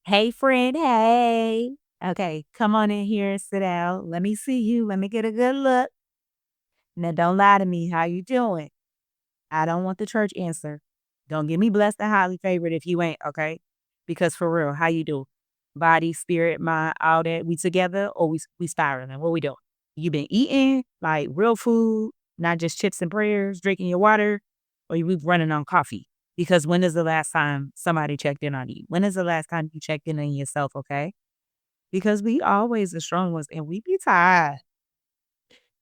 Hey, friend. Hey. Okay, come on in here and sit down. Let me see you. Let me get a good look. Now, don't lie to me. How you doing? I don't want the church answer. Don't get me blessed and highly favored if you ain't, okay? Because for real, how you do? Body, spirit, mind, all that. We together or we spiraling? What we doing? You been eating like real food, not just chips and prayers, drinking your water, or you be running on coffee? Because when is the last time somebody checked in on you? When is the last time you checked in on yourself, okay? Because we always the strong ones and we be tired.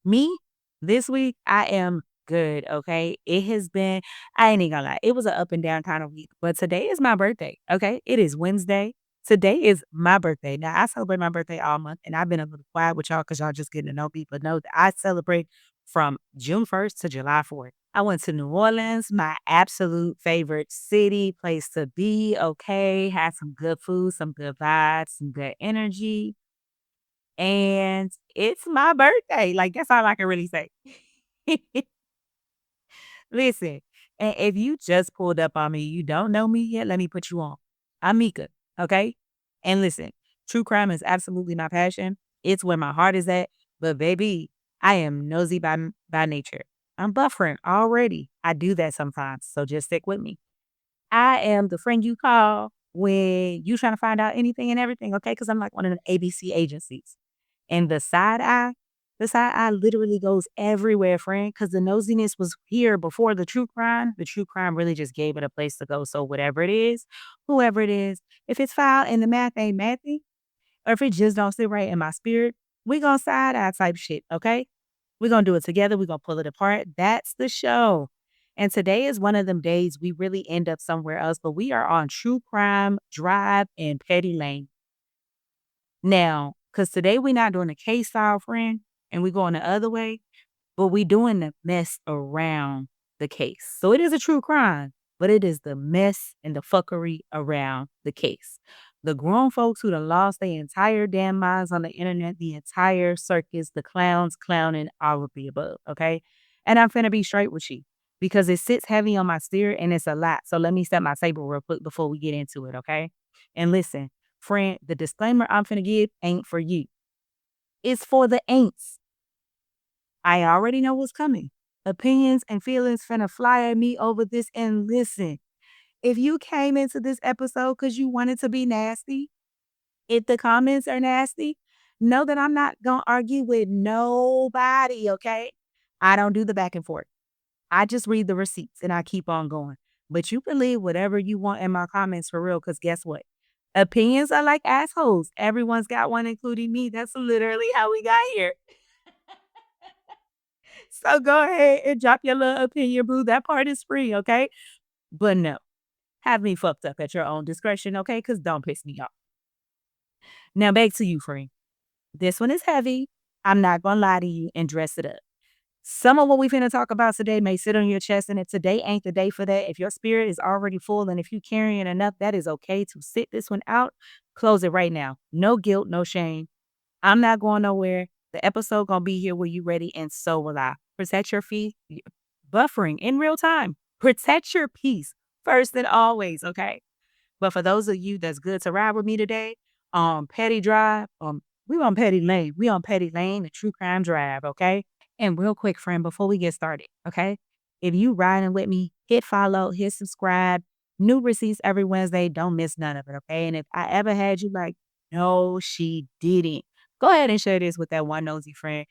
Me, this week, I am good, okay? It has been, I ain't even gonna lie, it was an up and down kind of week, but today is my birthday, okay? It is Wednesday. Today is my birthday. Now, I celebrate my birthday all month, and I've been a little quiet with y'all because y'all just getting to know me, but no, I celebrate from June 1st to July 4th. I went to New Orleans, my absolute favorite city, place to be, okay? Had some good food, some good vibes, some good energy. And it's my birthday, like, that's all I can really say. Listen, and if you just pulled up on me, you don't know me yet, let me put you on. I'm Meika, okay? And listen, true crime is absolutely my passion. It's where my heart is at, but baby, I am nosy by nature. I'm buffering already. I do that sometimes, so just stick with me. I am the friend you call when you trying to find out anything and everything, okay? Because I'm like one of the ABC agencies. And the side eye literally goes everywhere, friend, because the nosiness was here before the true crime. The true crime really just gave it a place to go. So whatever it is, whoever it is, if it's foul and the math ain't mathy, or if it just don't sit right in my spirit, we gonna side eye type shit, okay? We're gonna do it together. We're gonna pull it apart. That's the show. And today is one of them days we really end up somewhere else, but we are on True Crime Drive and Petty Lane. Now, because today we're not doing a case style, friend, and we going the other way, but we doing the mess around the case. So it is a true crime, but it is the mess and the fuckery around the case. The grown folks who done lost their entire damn minds on the internet, the entire circus, the clowns clowning, all of the above, okay? And I'm finna be straight with you because it sits heavy on my spirit and it's a lot. So let me set my table real quick before we get into it, okay? And listen, friend, the disclaimer I'm finna give ain't for you. It's for the ain'ts. I already know what's coming. Opinions and feelings finna fly at me over this. And listen, if you came into this episode because you wanted to be nasty, if the comments are nasty, know that I'm not gonna argue with nobody, okay? I don't do the back and forth. I just read the receipts and I keep on going. But you can leave whatever you want in my comments for real, because guess what? Opinions are like assholes. Everyone's got one, including me. That's literally how we got here. So go ahead and drop your little opinion, boo. That part is free, okay? But no, have me fucked up at your own discretion, okay? Because don't piss me off. Now back to you, friend. This one is heavy. I'm not gonna lie to you and dress it up. Some of what we finna talk about today may sit on your chest, and if today ain't the day for that, if your spirit is already full and if you carrying enough, that is okay to sit this one out. Close it right now. No guilt, no shame. I'm not going nowhere. The episode gonna be here when you ready, and so will I. Protect your feet, buffering in real time. Protect your peace first and always, okay? But for those of you that's good to ride with me today, Petty Drive, we on Petty Lane. We on Petty Lane, the True Crime Drive, okay? And real quick, friend, before we get started, okay? If you riding with me, hit follow, hit subscribe. New receipts every Wednesday. Don't miss none of it, okay? And if I ever had you like, no, she didn't, go ahead and share this with that one nosy friend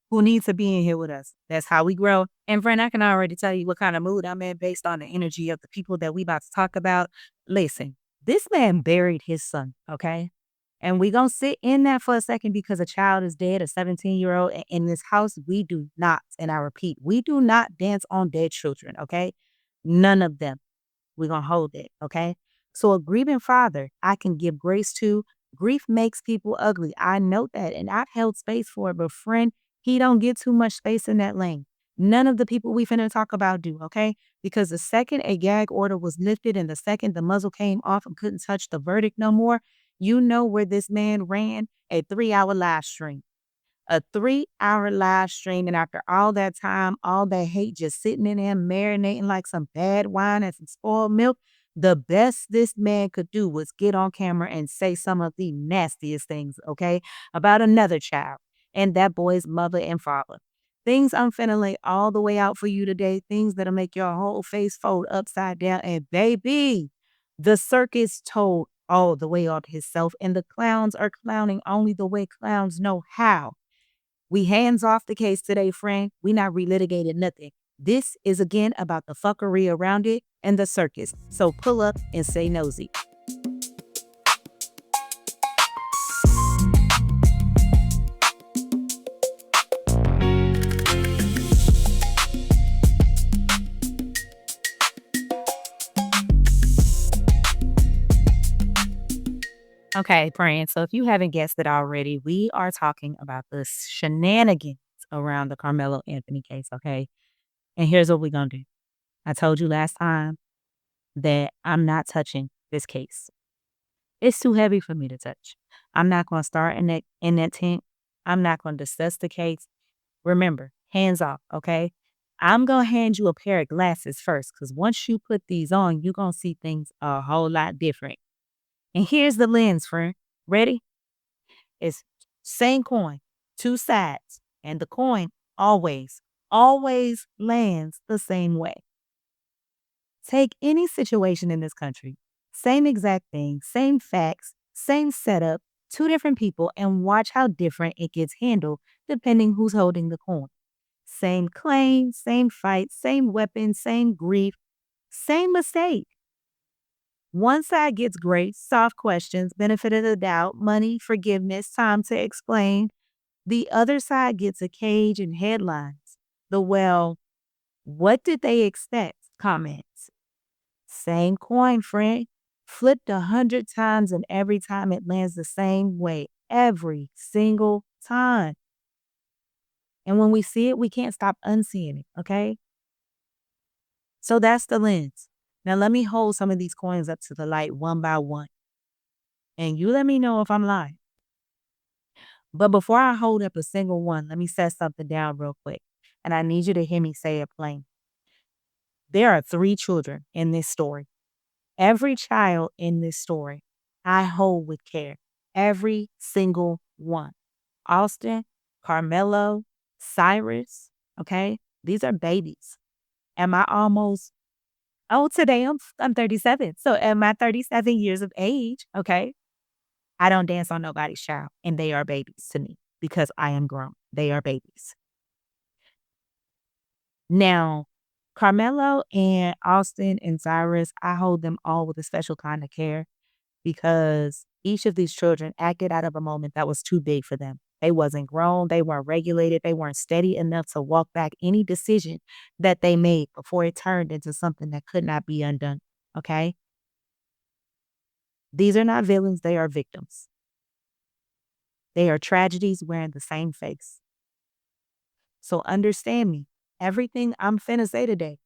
who needs to be in here with us. That's how we grow. And friend, I can already tell you what kind of mood I'm in based on the energy of the people that we about to talk about. Listen, this man buried his son, okay? And we gonna sit in that for a second because a child is dead, a 17-year-old. In this house, we do not, and I repeat, we do not dance on dead children, okay? None of them. We're going to hold it, okay? So a grieving father, I can give grace to. Grief makes people ugly. I know that, and I've held space for it. But friend, he don't get too much space in that lane. None of the people we finna talk about do, okay? Because the second a gag order was lifted and the second the muzzle came off and couldn't touch the verdict no more, you know where this man ran a 3-hour live stream. A 3-hour live stream, and after all that time, all that hate just sitting in there marinating like some bad wine and some spoiled milk, The best this man could do was get on camera and say some of the nastiest things, okay, about another child and that boy's mother and father. Things I'm finna lay all the way out for you today, things that'll make your whole face fold upside down. And baby, the circus told all the way on himself, and the clowns are clowning only the way clowns know how. We hands off the case today, friend. We not relitigating nothing. This is again about the fuckery around it and the circus. So pull up and say nosy. Okay, friend. So if you haven't guessed it already, we are talking about the shenanigans around the Carmelo Anthony case, okay? And here's what we're going to do. I told you last time that I'm not touching this case. It's too heavy for me to touch. I'm not going to start in that tent. I'm not going to discuss the case. Remember, hands off, okay? I'm going to hand you a pair of glasses first because once you put these on, you're going to see things a whole lot different. And here's the lens, friend. Ready? It's same coin, two sides, and the coin always lands the same way. Take any situation in this country, same exact thing, same facts, same setup, two different people, and watch how different it gets handled depending who's holding the coin. Same claim, same fight, same weapon, same grief, same mistake. One side gets grace, soft questions, benefit of the doubt, money, forgiveness, time to explain. The other side gets a cage and headlines. The well, what did they expect? Comments. Same coin, friend. Flipped 100 times and every time it lands the same way. Every single time. And when we see it, we can't stop unseeing it, okay? So that's the lens. Now let me hold some of these coins up to the light one by one. And you let me know if I'm lying. But before I hold up a single one, let me set something down real quick. And I need you to hear me say it plain. There are 3 children in this story. Every child in this story, I hold with care. Every single one. Austin, Carmelo, Cyrus, okay? These are babies. Am I almost, today I'm 37. So am I 37 years of age, okay? I don't dance on nobody's child, and they are babies to me because I am grown. They are babies. Now, Carmelo and Austin and Cyrus, I hold them all with a special kind of care because each of these children acted out of a moment that was too big for them. They wasn't grown, they weren't regulated, they weren't steady enough to walk back any decision that they made before it turned into something that could not be undone. Okay? These are not villains, they are victims. They are tragedies wearing the same face. So understand me. Everything I'm finna say today,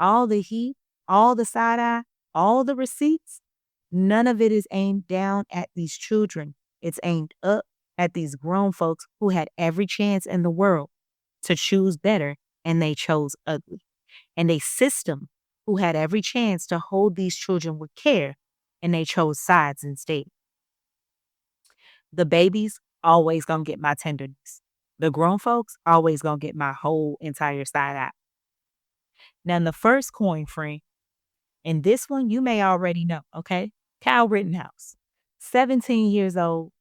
all the heat, all the side eye, all the receipts, none of it is aimed down at these children. It's aimed up at these grown folks who had every chance in the world to choose better and they chose ugly. And a system who had every chance to hold these children with care and they chose sides instead. The babies always gonna get my tenderness. The grown folks always gonna get my whole entire side out. Now, in the first coin frame, and this one you may already know, okay? Kyle Rittenhouse, 17 years old.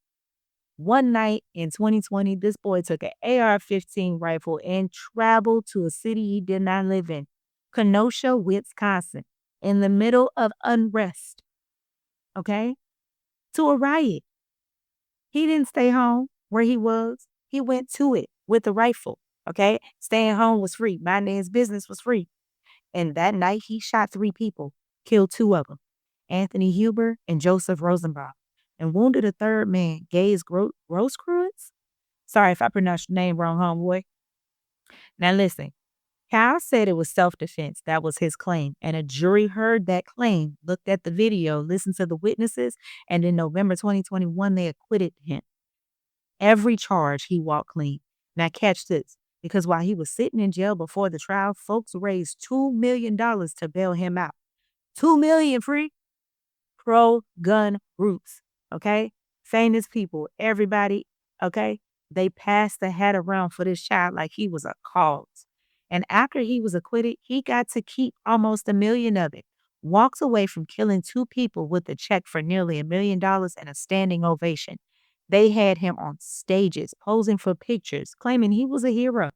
One night in 2020, this boy took an AR-15 rifle and traveled to a city he did not live in, Kenosha, Wisconsin, in the middle of unrest, okay? To a riot. He didn't stay home where he was. He went to it with a rifle, okay? Staying home was free. Minding his business was free. And that night, he shot 3 people, killed 2 of them, Anthony Huber and Joseph Rosenbaum, and wounded a third man, Gaze Grosskreutz. Sorry if I pronounced your name wrong, homeboy. Now listen, Kyle said it was self-defense. That was his claim. And a jury heard that claim, looked at the video, listened to the witnesses, and in November 2021, they acquitted him. Every charge, he walked clean. Now catch this, because while he was sitting in jail before the trial, folks raised $2 million to bail him out. 2 million free pro-gun groups, okay? Famous people, everybody, okay? They passed the hat around for this child like he was a cause. And after he was acquitted, he got to keep almost 1 million of it. Walks away from killing 2 people with a check for nearly $1 million and a standing ovation. They had him on stages, posing for pictures, claiming he was a hero.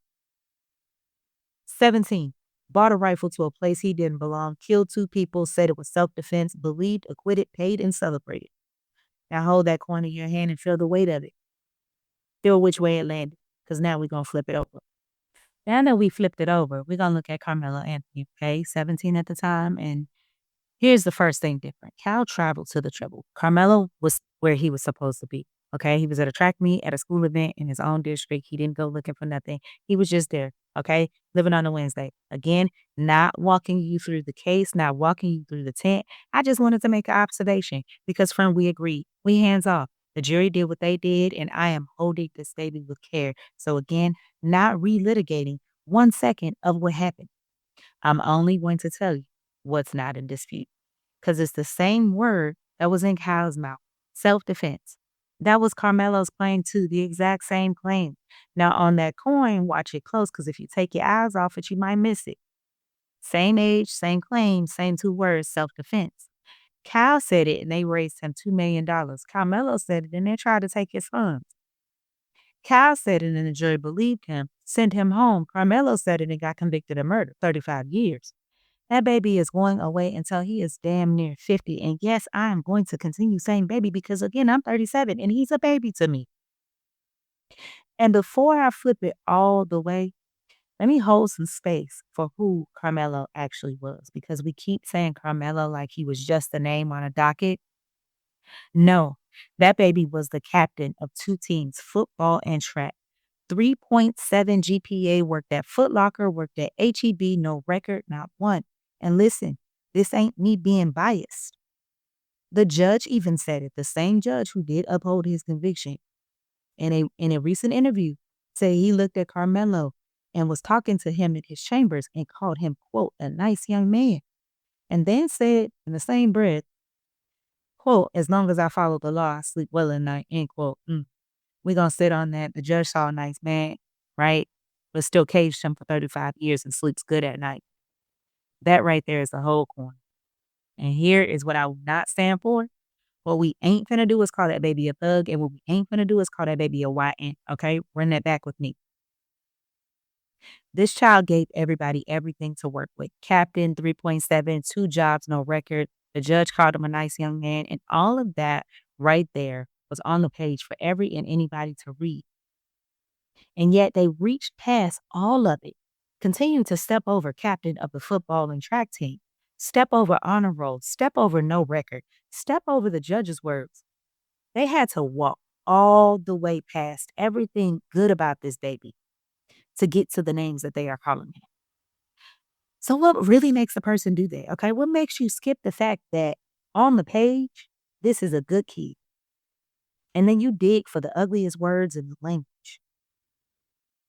17. Bought a rifle to a place he didn't belong, killed 2 people, said it was self-defense, believed, acquitted, paid, and celebrated. Now hold that coin in your hand and feel the weight of it. Feel which way it landed, because now we're going to flip it over. Now that we flipped it over, we're going to look at Carmelo Anthony, okay? 17 at the time, and here's the first thing different. Cal traveled to the Treble. Carmelo was where he was supposed to be. Okay. He was at a track meet at a school event in his own district. He didn't go looking for nothing. He was just there. Okay. Living on a Wednesday. Again, not walking you through the case, not walking you through the tent. I just wanted to make an observation because, friend, we agreed. We hands off. The jury did what they did, and I am holding this baby with care. So, again, not relitigating 1 second of what happened. I'm only going to tell you what's not in dispute because it's the same word that was in Kyle's mouth, self-defense. That was Carmelo's claim too, the exact same claim. Now on that coin, watch it close because if you take your eyes off it, you might miss it. Same age, same claim, same 2 words, self-defense. Kyle said it and they raised him $2 million. Carmelo said it and they tried to take his funds. Kyle said it and the jury believed him, sent him home. Carmelo said it and got convicted of murder, 35 years. That baby is going away until he is damn near 50. And yes, I am going to continue saying baby because, again, I'm 37 and he's a baby to me. And before I flip it all the way, let me hold some space for who Carmelo actually was because we keep saying Carmelo like he was just a name on a docket. No, that baby was the captain of 2 teams, football and track. 3.7 GPA, worked at Foot Locker, worked at HEB, no record, not one. And listen, this ain't me being biased. The judge even said it, the same judge who did uphold his conviction in a recent interview said he looked at Carmelo and was talking to him in his chambers and called him, quote, a nice young man. And then said in the same breath, quote, as long as I follow the law, I sleep well at night, end quote. We're going to sit on that. The judge saw a nice man, right? But still caged him for 35 years and sleeps good at night. That right there is the whole coin. And here is what I will not stand for. What we ain't finna do is call that baby a thug. And what we ain't finna do is call that baby a YN. Okay? Run that back with me. This child gave everybody everything to work with. Captain, 3.7, 2 jobs, no record. The judge called him a nice young man. And all of that right there was on the page for every and anybody to read. And yet they reached past all of it, continuing to step over captain of the football and track team, step over honor roll, step over no record, step over the judge's words. They had to walk all the way past everything good about this baby to get to the names that they are calling him. So what really makes a person do that? Okay, what makes you skip the fact that on the page, this is a good kid. And then you dig for the ugliest words in the language.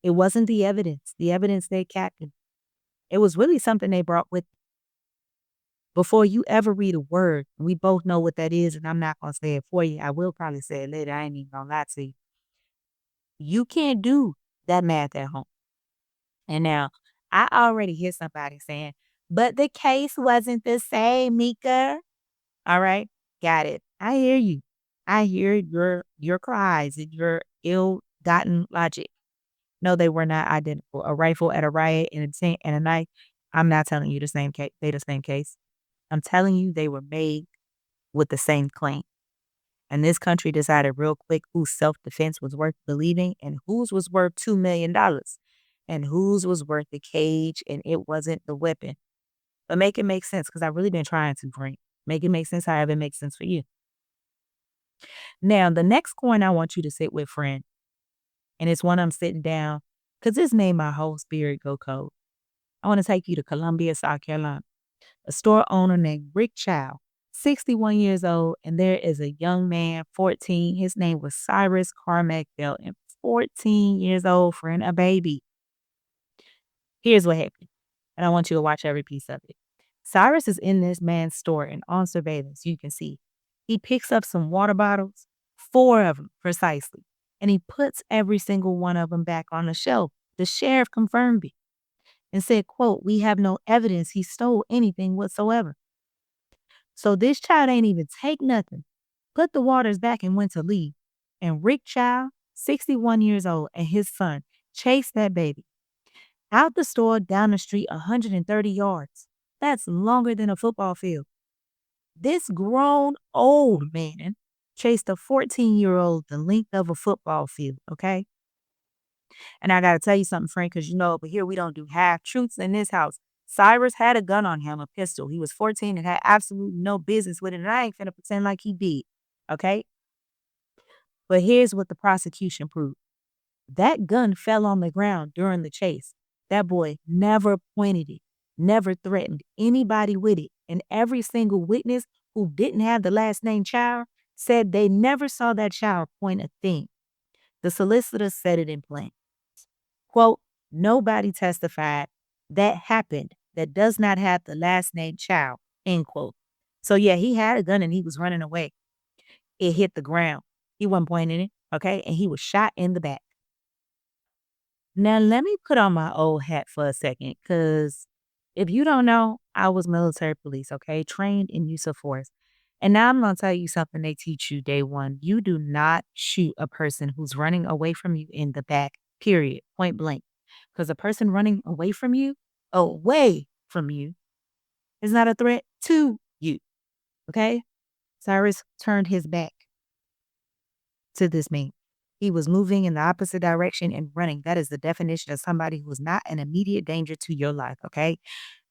It wasn't the evidence. The evidence they captain. It was really something they brought with. Before you ever read a word, we both know what that is, and I'm not gonna say it for you. I will probably say it later. I ain't even gonna lie to you. You can't do that math at home. And now I already hear somebody saying, but the case wasn't the same, Meika. All right, got it. I hear you. I hear your cries and your ill-gotten logic. No, they were not identical. A rifle at a riot and a tent and a knife. I'm not telling you the same case. They the same case. I'm telling you they were made with the same claim. And this country decided real quick whose self-defense was worth believing and whose was worth $2 million and whose was worth the cage and it wasn't the weapon. But make it make sense because I've really been trying to bring. Make it make sense however it makes sense for you. Now, the next coin I want you to sit with, friend, and it's one I'm sitting down because this made my whole spirit go cold. I want to take you to Columbia, South Carolina. A store owner named Rick Chow, 61 years old, and there is a young man, 14. His name was Cyrus Carmack Belton, 14 years old, friend, a baby. Here's what happened, and I want you to watch every piece of it. Cyrus is in this man's store and on surveillance. You can see. He picks up some water bottles, 4 of them precisely, and he puts every single one of them back on the shelf. The sheriff confirmed it and said, quote, "We have no evidence he stole anything whatsoever." So this child ain't even take nothing, put the waters back and went to leave. And Rick Child, 61 years old, and his son chased that baby out the store down the street 130 yards. That's longer than a football field. This grown old man chased a 14-year-old the length of a football field, okay? And I got to tell you something, Frank, because you know, over here we don't do half truths in this house. Cyrus had a gun on him, a pistol. He was 14 and had absolutely no business with it. And I ain't finna pretend like he did, okay? But here's what the prosecution proved. That gun fell on the ground during the chase. That boy never pointed it, never threatened anybody with it. And every single witness who didn't have the last name Child said they never saw that child point a thing. The solicitor said it in plain. Quote, "Nobody testified that happened that does not have the last name Child," end quote. So yeah, he had a gun and he was running away. It hit the ground. He wasn't pointing it, okay? And he was shot in the back. Now, let me put on my old hat for a second, because if you don't know, I was military police, okay? Trained in use of force. And now I'm going to tell you something they teach you day one. You do not shoot a person who's running away from you in the back, period, point blank. Because a person running away from you, is not a threat to you, okay? Cyrus turned his back to this man. He was moving in the opposite direction and running. That is the definition of somebody who is not an immediate danger to your life, okay?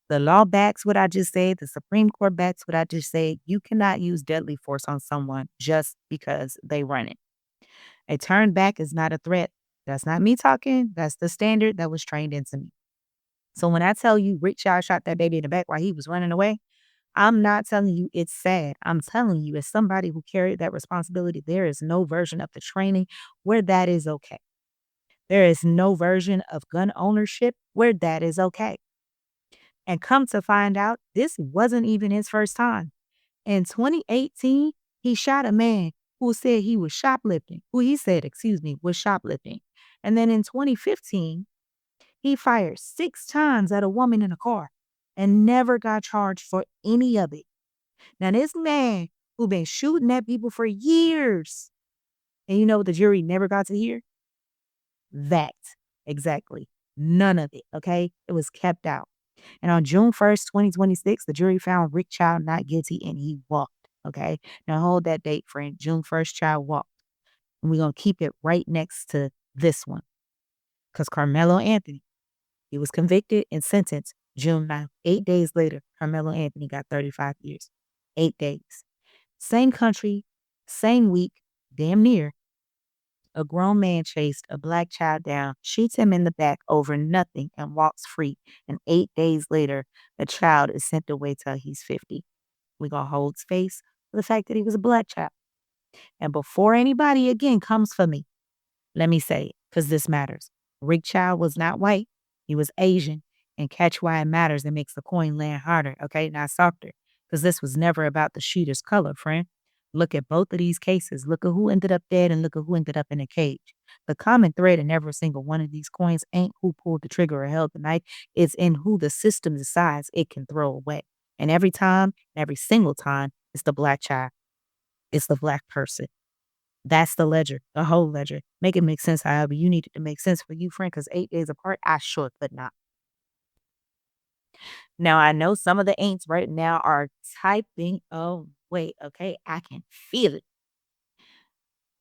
The law backs what I just said. The Supreme Court backs what I just said. You cannot use deadly force on someone just because they run it. A turn back is not a threat. That's not me talking. That's the standard that was trained into me. So when I tell you Rick Child shot that baby in the back while he was running away, I'm not telling you it's sad. I'm telling you, as somebody who carried that responsibility, there is no version of the training where that is okay. There is no version of gun ownership where that is okay. And come to find out, this wasn't even his first time. In 2018, he shot a man who said he was shoplifting, who he said, was shoplifting. And then in 2015, he fired 6 times at a woman in a car and never got charged for any of it. Now, this man who been shooting at people for years, and you know what the jury never got to hear? That. Exactly. None of it, okay? It was kept out. And on June 1st, 2026, the jury found Rick Child not guilty and he walked, okay? Now hold that date, friend. June 1st, Child walked. And we're going to keep it right next to this one. Because Carmelo Anthony, he was convicted and sentenced June 9th. 8 days later, Carmelo Anthony got 35 years. 8 days. Same country, same week, damn near. A grown man chased a black child down, shoots him in the back over nothing, and walks free. And 8 days later, the child is sent away till he's 50. We gonna hold space for the fact that he was a black child. And before anybody again comes for me, let me say it, because this matters. Rick Child was not white. He was Asian. And catch why it matters. It makes the coin land harder, okay, not softer. Because this was never about the shooter's color, friend. Look at both of these cases. Look at who ended up dead and look at who ended up in a cage. The common thread in every single one of these coins ain't who pulled the trigger or held the knife. It's in who the system decides it can throw away. And every time, every single time, it's the black child. It's the black person. That's the ledger, the whole ledger. Make it make sense however you need it to make sense for you, friend, because 8 days apart, I sure could not. Now, I know some of the ain'ts right now are typing. Oh, wait, okay, I can feel it.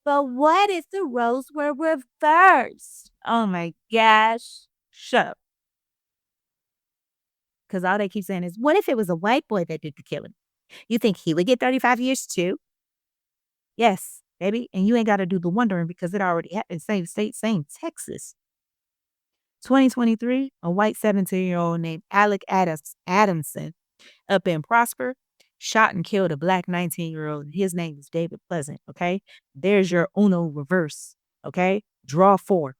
But what if the roles were reversed? Oh my gosh. Shut up. Because all they keep saying is, what if it was a white boy that did the killing? You think he would get 35 years too? Yes, baby. And you ain't got to do the wondering because it already happened. Same state, same Texas. 2023, a white 17-year-old named Alec Adamson up in Prosper shot and killed a black 19-year-old. His name is David Pleasant, okay? There's your Uno reverse, okay? Draw 4.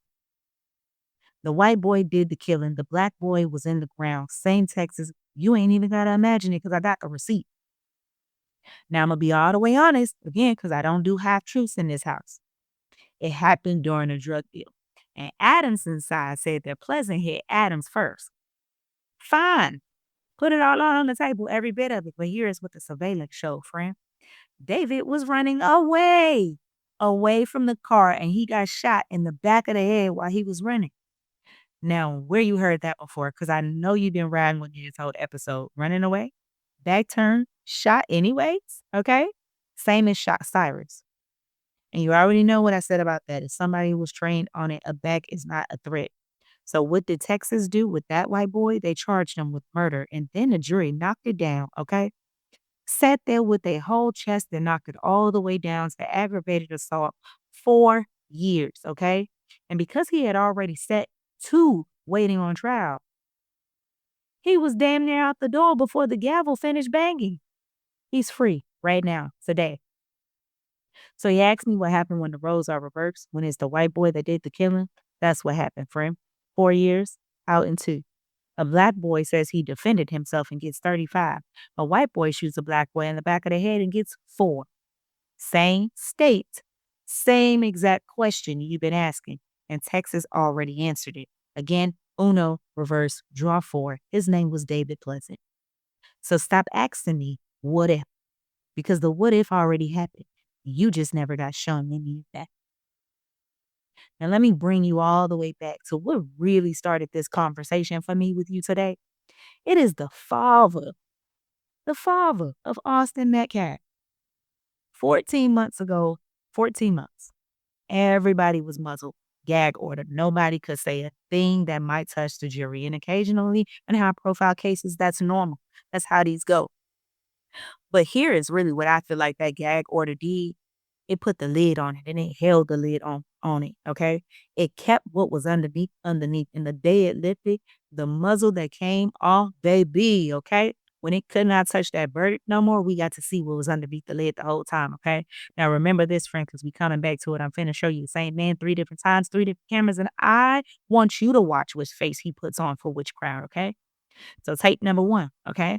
The white boy did the killing. The black boy was in the ground. Same Texas, You ain't even got to imagine it because I got the receipt. Now, I'm going to be all the way honest again because I don't do half truths in this house. It happened during a drug deal. And Adamson's side said that Pleasant hit Adams first. Fine. Put it all on the table, every bit of it. But here's what the surveillance showed, friend. David was running away from the car, and he got shot in the back of the head while he was running. Now, where you heard that before? Because I know you've been riding with me this whole episode. Running away, back turn, shot anyways, okay? Same as shot Cyrus. And you already know what I said about that. If somebody was trained on it, a back is not a threat. So what did Texas do with that white boy? They charged him with murder, and then the jury knocked it down, okay? Sat there with their whole chest and knocked it all the way down to aggravated assault, 4 years, okay? And because he had already set 2 waiting on trial, he was damn near out the door before the gavel finished banging. He's free right now, today. So he asked me what happened when the roles are reversed, when it's the white boy that did the killing. That's what happened, friend. 4 years, out in 2. A black boy says he defended himself and gets 35. A white boy shoots a black boy in the back of the head and gets 4. Same state, same exact question you've been asking, and Texas already answered it. Again, Uno, reverse, draw 4. His name was David Pleasant. So stop asking me, what if? Because the what if already happened. You just never got shown any of that. Now, let me bring you all the way back to what really started this conversation for me with you today. It is the father of Austin Metcalf. 14 months ago, 14 months, everybody was muzzled, gag order. Nobody could say a thing that might touch the jury. And occasionally, in high profile cases, that's normal. That's how these go. But here is really what I feel like that gag order did. It put the lid on it and it held the lid on it, okay? It kept what was underneath. And the day it lifted, the muzzle that came off, baby, okay? When it could not touch that verdict no more, we got to see what was underneath the lid the whole time, okay? Now remember this, friend, because we coming back to it. I'm finna show you the same man 3 different times, 3 different cameras, and I want you to watch which face he puts on for which crowd, okay? So tape number 1, okay?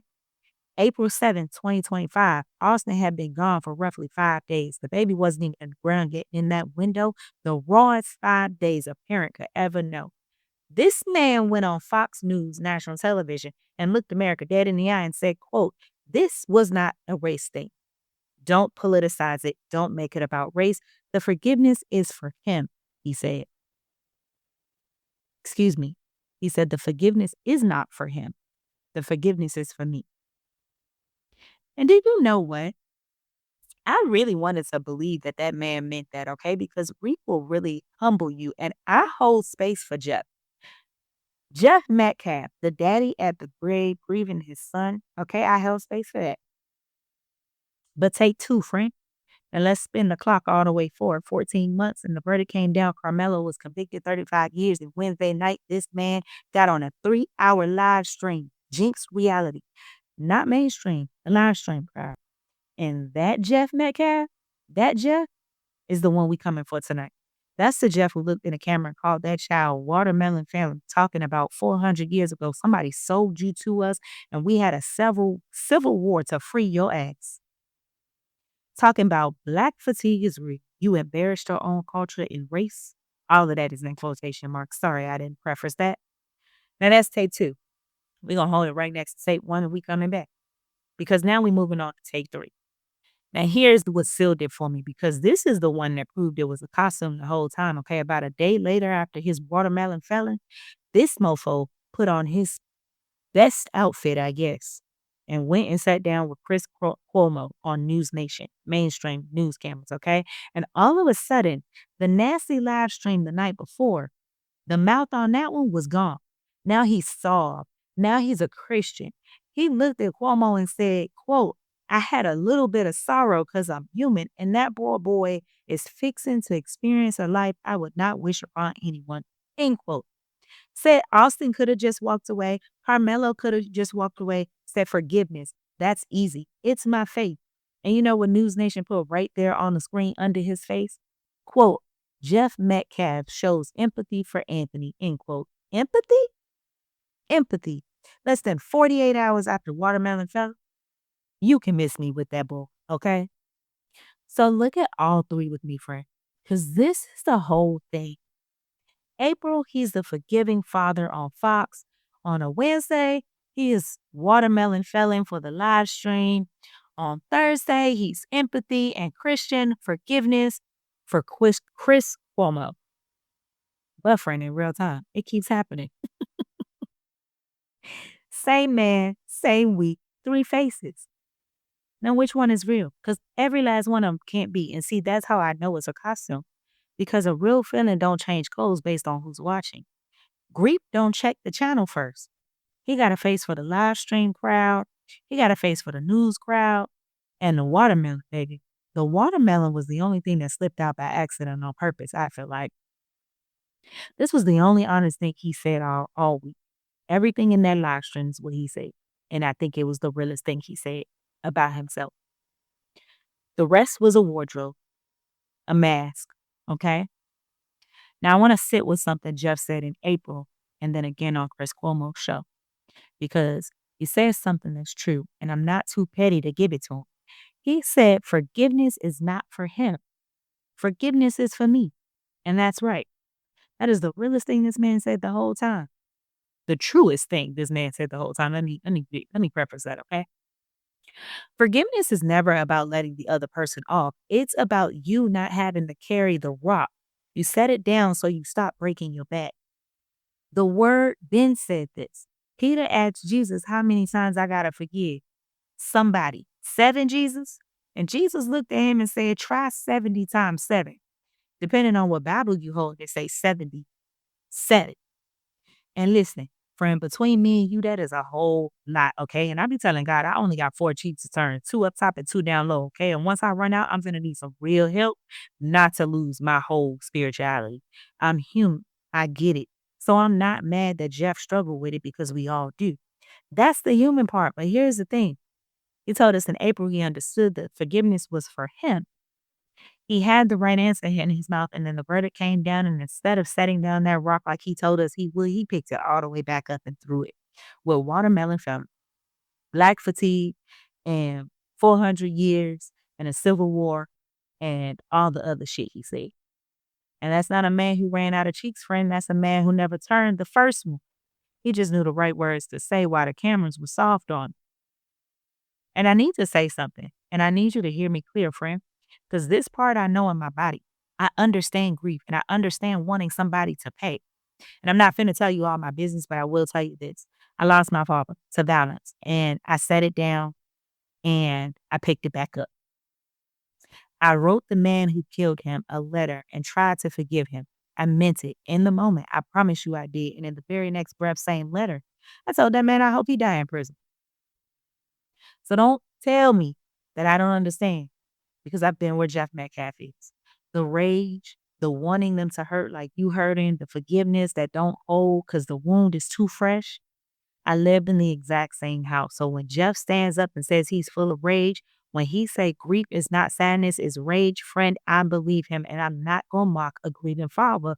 April 7th, 2025, Austin had been gone for roughly 5 days. The baby wasn't even in the ground yet in that window. The rawest 5 days a parent could ever know. This man went on Fox News national television and looked America dead in the eye and said, quote, "This was not a race thing. Don't politicize it. Don't make it about race. The forgiveness is for him," he said. Excuse me. He said, "The forgiveness is not for him. The forgiveness is for me." And did you know what? I really wanted to believe that that man meant that, okay? Because Reef will really humble you. And I hold space for Jeff. Jeff Metcalf, the daddy at the grave grieving his son, okay? I held space for that. But take 2, friend. And let's spin the clock all the way forward, 14 months. And the verdict came down. Carmelo was convicted 35 years. And Wednesday night, this man got on a 3-hour live stream. Jinx reality. Not mainstream, a live stream crowd. And that Jeff Metcalf, that Jeff is the one we coming for tonight. That's the Jeff who looked in the camera and called that child Watermelon Family, talking about 400 years ago. Somebody sold you to us, and we had a civil war to free your ass. Talking about black fatigue is real. You embarrassed your own culture and race. All of that is in quotation marks. Sorry, I didn't preface that. Now that's tape 2. We're going to hold it right next to tape 1 and we coming back. Because now we're moving on to tape 3. Now, here's what sealed it for me, because this is the one that proved it was a costume the whole time, okay? About a day later after his watermelon felon, this mofo put on his best outfit, I guess, and went and sat down with Chris Cuomo on News Nation, mainstream news cameras, okay? And all of a sudden, the nasty live stream the night before, the mouth on that one was gone. Now he's soft. Now he's a Christian. He looked at Cuomo and said, quote, "I had a little bit of sorrow because I'm human, and that boy is fixing to experience a life I would not wish upon anyone." End quote. Said Austin could have just walked away. Carmelo could have just walked away. Said forgiveness. That's easy. It's my faith. And you know what News Nation put right there on the screen under his face? Quote, "Jeff Metcalf shows empathy for Anthony." End quote. Empathy? Empathy. less than 48 hours after watermelon fell, you can miss me with that bull, okay? So look at all three with me, friend, because this is the whole thing. April, he's the forgiving father on Fox. On a Wednesday, he is watermelon felling for the live stream. On Thursday, he's empathy and Christian forgiveness for Chris Cuomo. Buffering in real time. It keeps happening. Same man, same week, three faces. Now, which one is real? Because every last one of them can't be. And see, that's how I know it's a costume. Because a real feeling don't change clothes based on who's watching. Greep don't check the channel first. He got a face for the live stream crowd. He got a face for the news crowd. And the watermelon, baby. The watermelon was the only thing that slipped out by accident on purpose, I feel like. This was the only honest thing he said all week. Everything in that live stream is what he said. And I think it was the realest thing he said about himself. The rest was a wardrobe, a mask, okay? Now, I want to sit with something Jeff said in April and then again on Chris Cuomo's show because he says something that's true, and I'm not too petty to give it to him. He said forgiveness is not for him. Forgiveness is for me. And that's right. That is the realest thing this man said the whole time. The truest thing this man said the whole time. Let me preface that, okay? Forgiveness is never about letting the other person off. It's about you not having to carry the rock. You set it down so you stop breaking your back. The word Ben said this. Peter asked Jesus, how many times I got to forgive? Somebody. 7, Jesus? And Jesus looked at him and said, try 70 times 7. Depending on what Bible you hold, they say 77. And listen, friend, between me and you, that is a whole lot, okay? And I be telling God, I only got 4 cheeks to turn, 2 up top and 2 down low, okay? And once I run out, I'm going to need some real help not to lose my whole spirituality. I'm human. I get it. So I'm not mad that Jeff struggled with it because we all do. That's the human part. But here's the thing. He told us in April he understood that forgiveness was for him. He had the right answer in his mouth, and then the verdict came down, and instead of setting down that rock like he told us he would, he picked it all the way back up and threw it. With watermelon from black fatigue and 400 years and a civil war and all the other shit he said. And that's not a man who ran out of cheeks, friend. That's a man who never turned the first one. He just knew the right words to say while the cameras were soft on him. And I need to say something, and I need you to hear me clear, friend, because this part I know in my body. I understand grief, and I understand wanting somebody to pay. And I'm not finna tell you all my business, but I will tell you this. I lost my father to violence, and I set it down, and I picked it back up. I wrote the man who killed him a letter and tried to forgive him. I meant it in the moment. I promise you I did. And in the very next breath, same letter, I told that man I hope he die in prison. So don't tell me that I don't understand because I've been where Jeff Metcalf is. The rage, the wanting them to hurt like you hurting, the forgiveness that don't hold because the wound is too fresh. I lived in the exact same house. So when Jeff stands up and says he's full of rage, when he say grief is not sadness, is rage, friend, I believe him. And I'm not going to mock a grieving father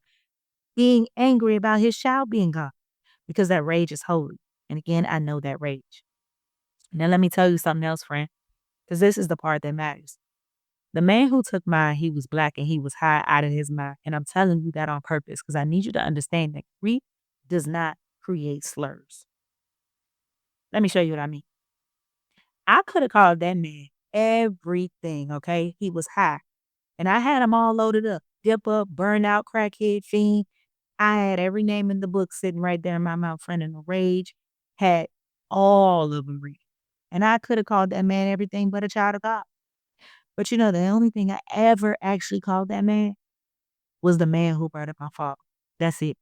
being angry about his child being gone because that rage is holy. And again, I know that rage. Now, let me tell you something else, friend, because this is the part that matters. The man who took mine, he was black and he was high out of his mind. And I'm telling you that on purpose because I need you to understand that grief does not create slurs. Let me show you what I mean. I could have called that man everything, okay? He was high. And I had him all loaded up. Dip up, burnout, crackhead, fiend. I had every name in the book sitting right there in my mouth, friend in a rage. Had all of them read. And I could have called that man everything but a child of God. But you know, the only thing I ever actually called that man was the man who brought up my father. That's it.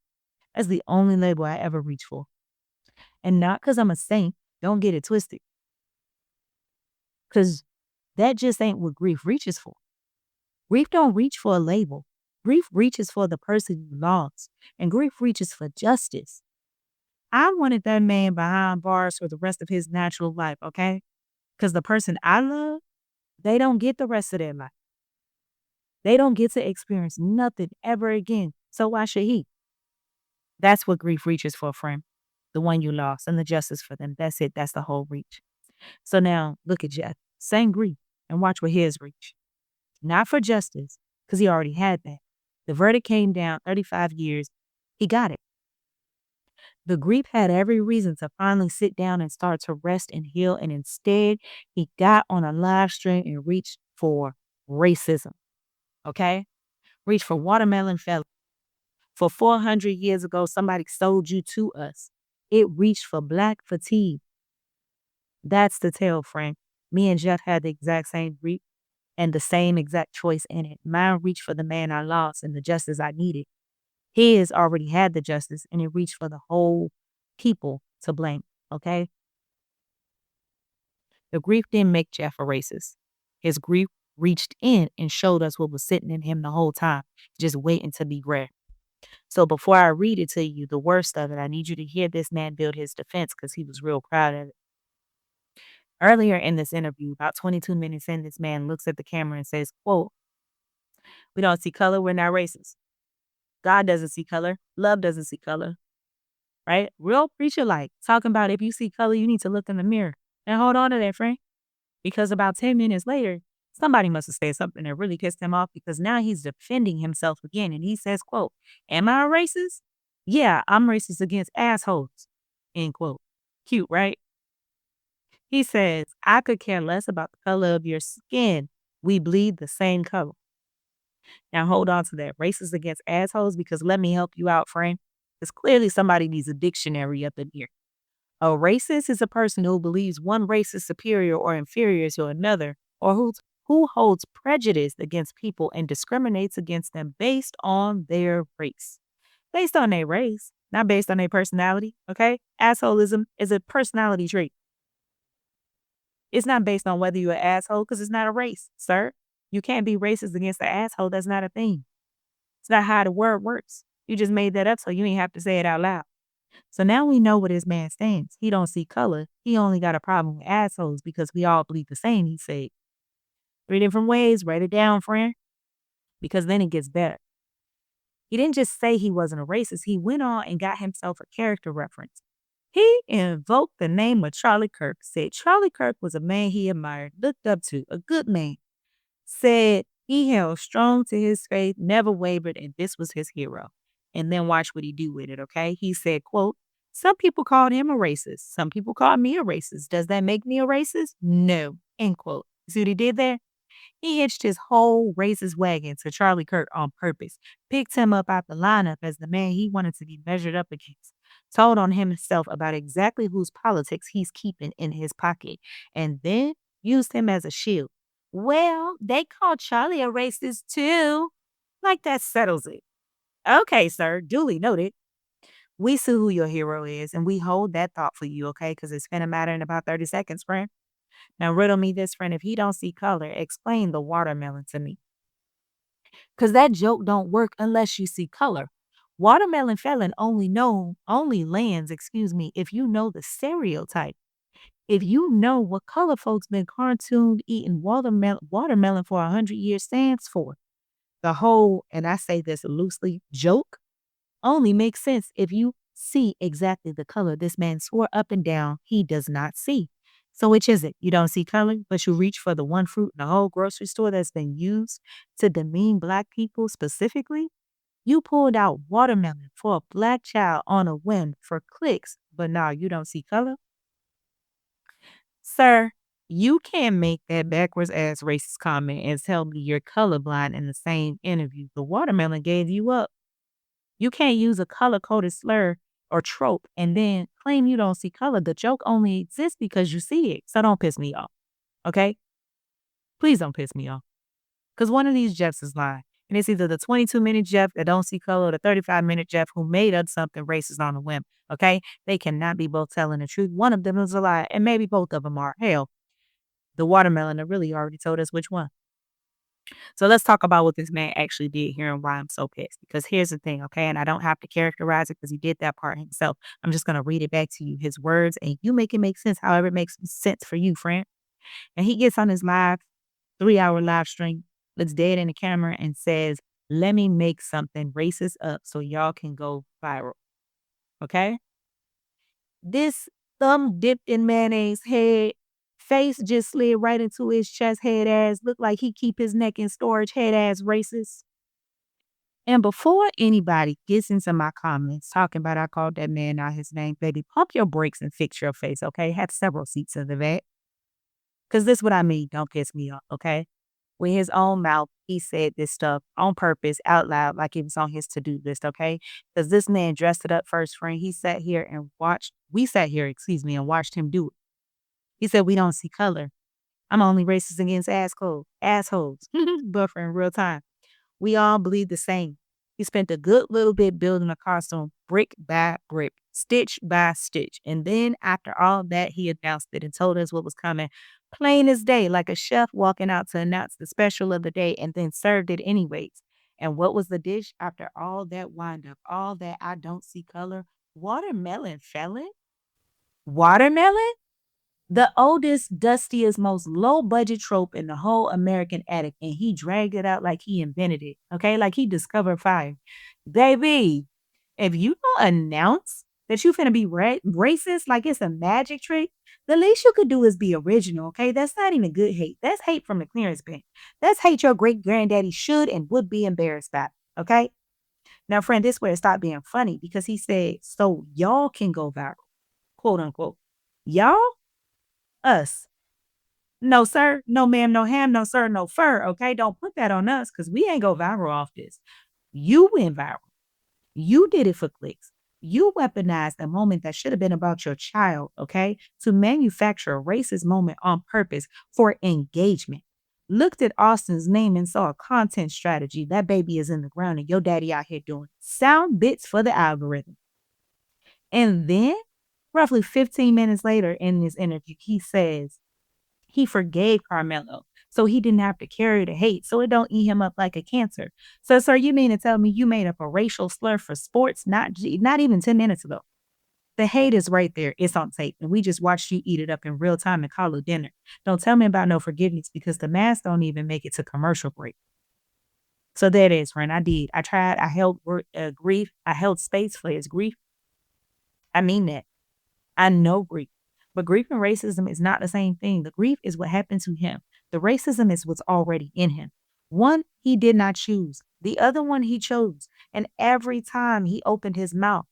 That's the only label I ever reached for. And not because I'm a saint. Don't get it twisted. Because that just ain't what grief reaches for. Grief don't reach for a label. Grief reaches for the person you lost. And grief reaches for justice. I wanted that man behind bars for the rest of his natural life, okay? Because the person I love, they don't get the rest of their life. They don't get to experience nothing ever again. So why should he? That's what grief reaches for, friend. the one you lost, and the justice for them. That's it. That's the whole reach. So now look at Jeff. Same grief and watch what his reach. Not for justice, because he already had that. The verdict came down 35 years. He got it. The grief had every reason to finally sit down and start to rest and heal. And instead, he got on a live stream and reached for racism. Okay? Reached for watermelon felon. For 400 years ago, somebody sold you to us. It reached for black fatigue. That's the tale, Frank. Me and Jeff had the exact same grief and the same exact choice in it. Mine reached for the man I lost and the justice I needed. His already had the justice and it reached for the whole people to blame. Okay? The grief didn't make Jeff a racist. His grief reached in and showed us what was sitting in him the whole time, just waiting to be grabbed. So before I read it to you, the worst of it, I need you to hear this man build his defense because he was real proud of it. Earlier in this interview, about 22 minutes in, this man looks at the camera and says, quote, "We don't see color, we're not racist. God doesn't see color, love doesn't see color." Right? Real preacher like, talking about if you see color, you need to look in the mirror. And hold on to that, friend. Because about 10 minutes later, somebody must have said something that really pissed him off because now he's defending himself again. And he says, quote, "Am I a racist? Yeah, I'm racist against assholes." End quote. Cute, right? He says, "I could care less about the color of your skin. We bleed the same color." Now hold on to that. Racist against assholes, because let me help you out, friend. Because clearly somebody needs a dictionary up in here. A racist is a person who believes one race is superior or inferior to another, or who holds prejudice against people and discriminates against them based on their race. Based on their race, not based on their personality, okay? Assholism is a personality trait. It's not based on whether you're an asshole because it's not a race, sir. You can't be racist against the asshole. That's not a thing. It's not how the word works. You just made that up so you ain't have to say it out loud. So now we know what this man stands. He don't see color. He only got a problem with assholes because we all bleed the same, he said. 3 different ways. Write it down, friend, because then it gets better. He didn't just say he wasn't a racist. He went on and got himself a character reference. He invoked the name of Charlie Kirk, said Charlie Kirk was a man he admired, looked up to, a good man. Said he held strong to his faith, never wavered, and this was his hero. And then watch what he do with it, okay? He said, quote, "Some people called him a racist. Some people called me a racist. Does that make me a racist? No." End quote. See what he did there? He hitched his whole racist wagon to Charlie Kirk on purpose, picked him up out the lineup as the man he wanted to be measured up against, told on himself about exactly whose politics he's keeping in his pocket, and then used him as a shield. Well, they called Charlie a racist too. Like that settles it. Okay, sir, duly noted. We see who your hero is, and we hold that thought for you, okay? Because it's finna matter in about 30 seconds, friend. Now, riddle me this, friend. If he don't see color, explain the watermelon to me. Because that joke don't work unless you see color. Watermelon felon only lands, if you know the stereotype. If you know what color folks been cartooned eating watermelon for 100 years stands for. The whole, and I say this loosely, joke only makes sense if you see exactly the color this man swore up and down he does not see. So which is it? You don't see color, but you reach for the one fruit in the whole grocery store that's been used to demean black people specifically? You pulled out watermelon for a black child on a whim for clicks, but now you don't see color? Sir, you can't make that backwards ass racist comment and tell me you're colorblind in the same interview. The watermelon gave you up. You can't use a color coded slur or trope and then claim you don't see color. The joke only exists because you see it. So don't piss me off. Okay? Please don't piss me off. Because one of these Jeffs is lying. And it's either the 22-minute Jeff that don't see color or the 35-minute Jeff who made up something racist on a whim. Okay? They cannot be both telling the truth. One of them is a lie, and maybe both of them are. Hell, the watermelon really already told us which one. So let's talk about what this man actually did here and why I'm so pissed. Because here's the thing, okay? And I don't have to characterize it because he did that part himself. I'm just going to read it back to you, his words, and you make it make sense however it makes sense for you, friend. And he gets on his 3-hour live stream, looks dead in the camera and says, "Let me make something racist up so y'all can go viral." Okay? This thumb dipped in mayonnaise head, face just slid right into his chest head ass, looked like he keep his neck in storage head ass racist. And before anybody gets into my comments talking about I called that man out his name, baby, pump your brakes and fix your face, okay? Have several seats in the back. Because this what I mean. Don't piss me off, okay? With his own mouth, he said this stuff on purpose, out loud, like it was on his to-do list, okay? Because this man dressed it up first, friend. He sat here and watched, we sat here, excuse me, and watched him do it. He said, we don't see color. I'm only racist against assholes. But for in real time. We all bleed the same. He spent a good little bit building a costume, brick by brick, stitch by stitch. And then after all that, he announced it and told us what was coming. Plain as day, like a chef walking out to announce the special of the day and then served it anyways. And what was the dish after all that wind up, all that I don't see color? Watermelon, felon? Watermelon? The oldest, dustiest, most low budget trope in the whole American attic, and he dragged it out like he invented it. Okay, like he discovered fire. Baby, if you don't announce that you finna be racist like it's a magic trick, the least you could do is be original. Okay, that's not even good hate. That's hate from the clearance bin. That's hate your great granddaddy should and would be embarrassed by. Okay, now, friend, this where it stopped being funny because he said, "So y'all can go viral," quote unquote. Y'all, us. No, sir. No, ma'am. No ham. No, sir. No fur. Okay. Don't put that on us because we ain't go viral off this. You went viral. You did it for clicks. You weaponized a moment that should have been about your child, okay, to manufacture a racist moment on purpose for engagement. Looked at Austin's name and saw a content strategy. That baby is in the ground and your daddy out here doing sound bits for the algorithm. And then, roughly 15 minutes later in this interview, he says, he forgave Carmelo, so he didn't have to carry the hate, so it don't eat him up like a cancer. So, sir, you mean to tell me you made up a racial slur for sports not even 10 minutes ago? The hate is right there. It's on tape, and we just watched you eat it up in real time and call it dinner. Don't tell me about no forgiveness because the masks don't even make it to commercial break. So there it is, friend. I did. I tried. I held grief. I held space for his grief. I mean that. I know grief. But grief and racism is not the same thing. The grief is what happened to him. The racism is what's already in him. One he did not choose. The other one he chose. And every time he opened his mouth,